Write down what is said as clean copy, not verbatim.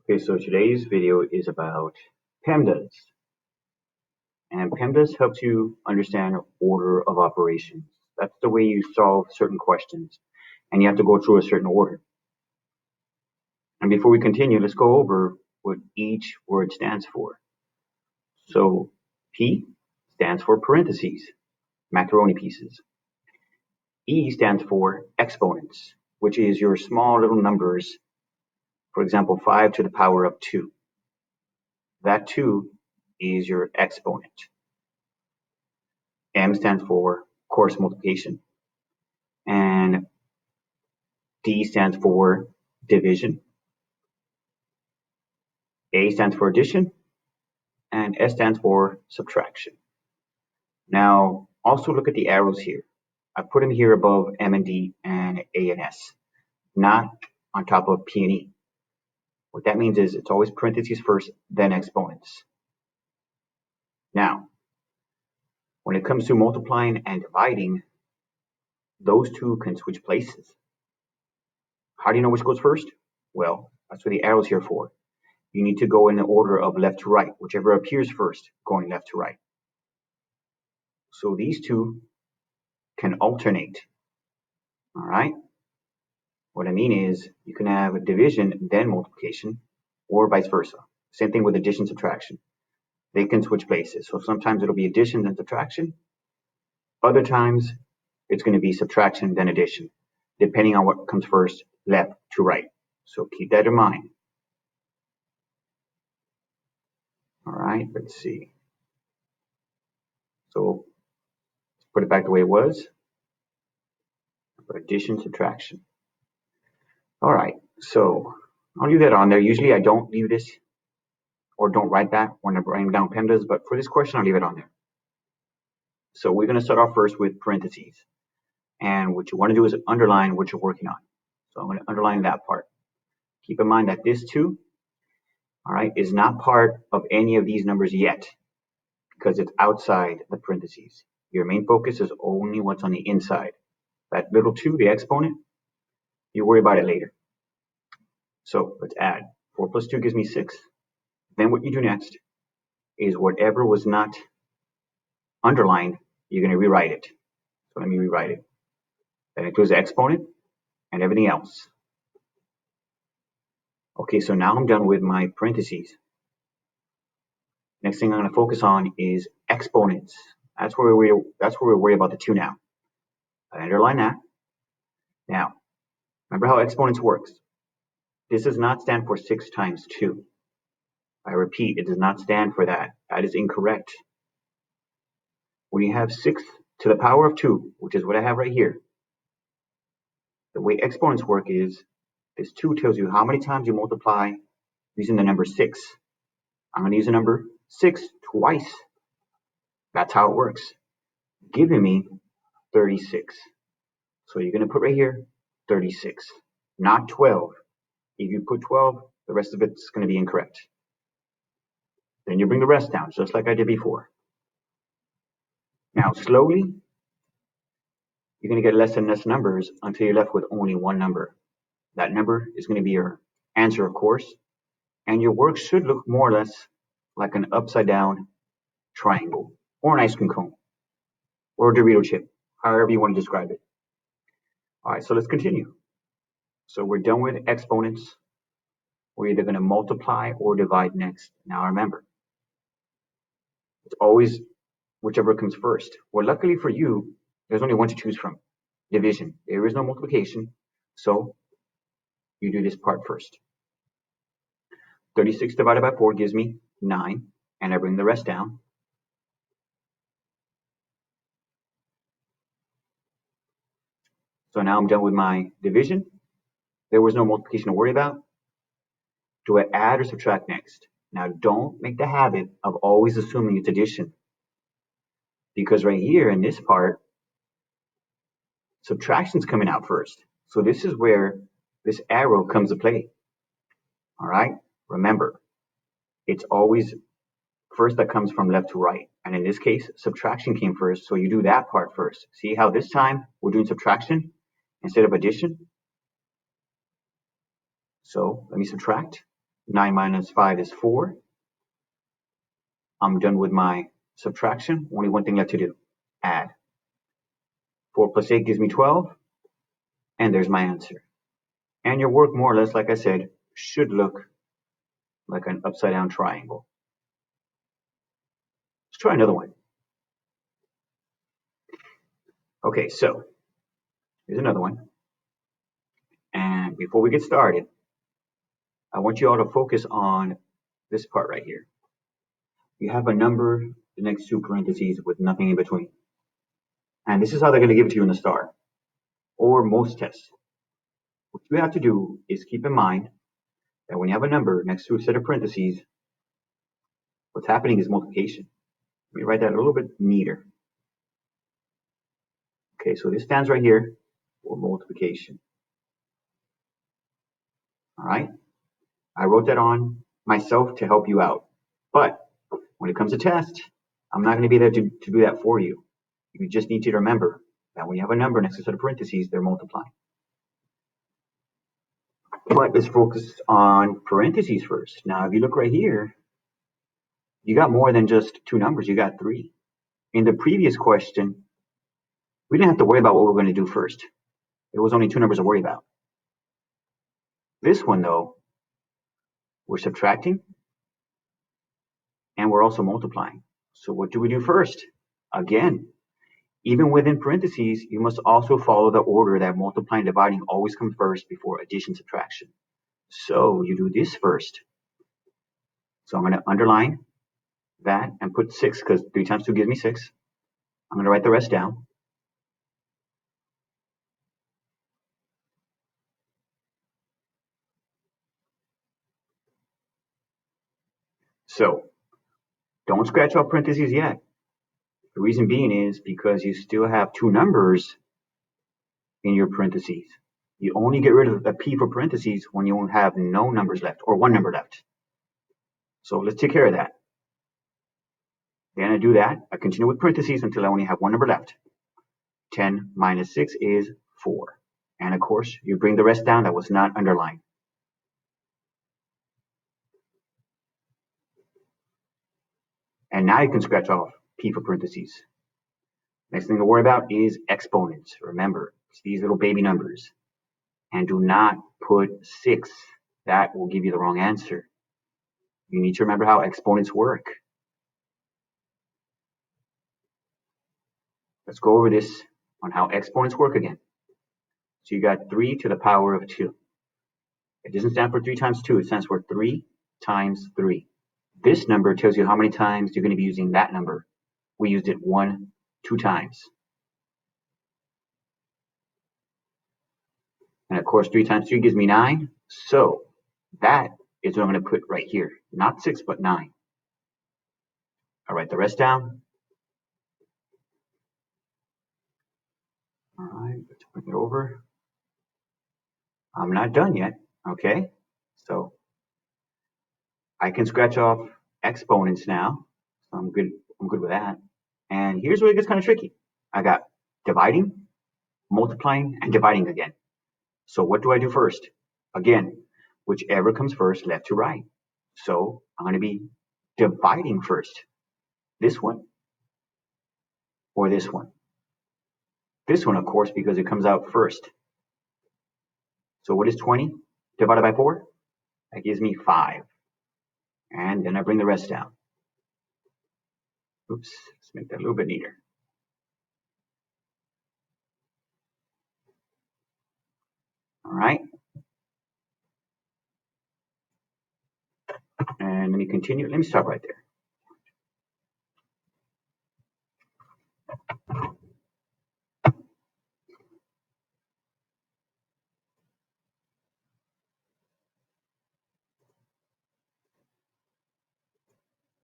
Okay, so today's video is about Pemdas. And Pemdas helps you understand order of operations. That's the way you solve certain questions. And you have to go through a certain order. And before we continue, let's go over what each word stands for. So P stands for parentheses, macaroni pieces. E stands for exponents, which is your small little numbers. For example, 5 to the power of 2. That 2 is your exponent. M stands for coarse multiplication. And D stands for division. A stands for addition. And S stands for subtraction. Now, also look at the arrows here. I put them here above M and D and A and S, not on top of P and E. What that means is it's always parentheses first, then exponents. Now, when it comes to multiplying and dividing, those two can switch places. How do you know which goes first? Well, that's what the arrow's here for. You need to go in the order of left to right, whichever appears first, going left to right. So these two can alternate. All right? What I mean is you can have division, then multiplication, or vice versa. Same thing with addition, subtraction. They can switch places. So sometimes it'll be addition, then subtraction. Other times it's going to be subtraction, then addition, depending on what comes first, left to right. So keep that in mind. All right, let's see. So let's put it back the way it was. For addition, subtraction. All right, so I'll leave that on there. Usually I don't leave this or don't write that when I'm writing down Pemdas, but for this question, I'll leave it on there. So we're going to start off first with parentheses. And what you want to do is underline what you're working on. So I'm going to underline that part. Keep in mind that this 2, all right, is not part of any of these numbers yet because it's outside the parentheses. Your main focus is only what's on the inside. That little 2, the exponent, you worry about it later. So let's add. 4 plus 2 gives me 6. Then what you do next is whatever was not underlined, you're going to rewrite it. So let me rewrite it. That includes the exponent and everything else. Okay, so now I'm done with my parentheses. Next thing I'm going to focus on is exponents. That's where we worry about the 2 now. I underline that. Now, remember how exponents works. This does not stand for 6 times 2. I repeat, it does not stand for that. That is incorrect. When you have 6 to the power of 2, which is what I have right here, the way exponents work is this 2 tells you how many times you multiply using the number 6. I'm going to use the number 6 twice. That's how it works. Giving me 36. So you're going to put right here 36, not 12. If you put 12, the rest of it's going to be incorrect. Then you bring the rest down, just like I did before. Now, slowly, you're going to get less and less numbers until you're left with only one number. That number is going to be your answer, of course, and your work should look more or less like an upside down triangle or an ice cream cone or a Dorito chip, however you want to describe it. All right, so let's continue. So we're done with exponents. We're either going to multiply or divide next. Now remember, it's always whichever comes first. Well, luckily for you, there's only one to choose from. Division. There is no multiplication, so you do this part first. 36 divided by 4 gives me 9, and I bring the rest down. So now I'm done with my division. There was no multiplication to worry about. Do I add or subtract next? Now don't make the habit of always assuming it's addition. Because right here in this part, subtraction's coming out first. So this is where this arrow comes to play. All right? Remember, it's always first that comes from left to right. And in this case, subtraction came first, so you do that part first. See how this time we're doing subtraction instead of addition? So let me subtract. 9 minus 5 is 4. I'm done with my subtraction. Only one thing left to do. Add. 4 plus 8 gives me 12. And there's my answer. And your work, more or less, like I said, should look like an upside down triangle. Let's try another one. Okay, so here's another one. And before we get started, I want you all to focus on this part right here. You have a number, the next two parentheses with nothing in between. And this is how they're going to give it to you in the star, or most tests. What you have to do is keep in mind that when you have a number next to a set of parentheses, what's happening is multiplication. Let me write that a little bit neater. Okay, so this stands right here for multiplication. All right, I wrote that on myself to help you out. But when it comes to test, I'm not going to be there to do that for you. You just need to remember that when you have a number next to a set of parentheses, they're multiplying. But let's focus on parentheses first. Now, if you look right here, you got more than just two numbers. You got three. In the previous question, we didn't have to worry about what we're going to do first. It was only two numbers to worry about. This one, though, we're subtracting and we're also multiplying. So what do we do first? Again, even within parentheses, you must also follow the order that multiplying and dividing always comes first before addition, subtraction. So you do this first. So I'm going to underline that and put 6 because 3 times 2 gives me 6. I'm going to write the rest down. So don't scratch off parentheses yet. The reason being is because you still have two numbers in your parentheses. You only get rid of the P for parentheses when you have no numbers left or one number left. So let's take care of that. Then I do that. I continue with parentheses until I only have one number left. 10 minus 6 is 4. And of course, you bring the rest down that was not underlined. And now you can scratch off P for parentheses. Next thing to worry about is exponents. Remember, it's these little baby numbers. And do not put 6. That will give you the wrong answer. You need to remember how exponents work. Let's go over this on how exponents work again. So you got 3 to the power of 2. It doesn't stand for 3 times 2. It stands for 3 times 3. This number tells you how many times you're going to be using that number. We used it 2 times. And of course, 3 times 3 gives me 9. So that is what I'm going to put right here. Not 6, but 9. I'll write the rest down. All right, let's bring it over. I'm not done yet, okay? So I can scratch off exponents now. So I'm good with that. And here's where it gets kind of tricky. I got dividing, multiplying, and dividing again. So what do I do first? Again, whichever comes first, left to right. So I'm going to be dividing first. This one or this one. This one, of course, because it comes out first. So what is 20 divided by 4? That gives me 5. And then I bring the rest down. Oops, let's make that a little bit neater. All right. And let me continue. Let me stop right there.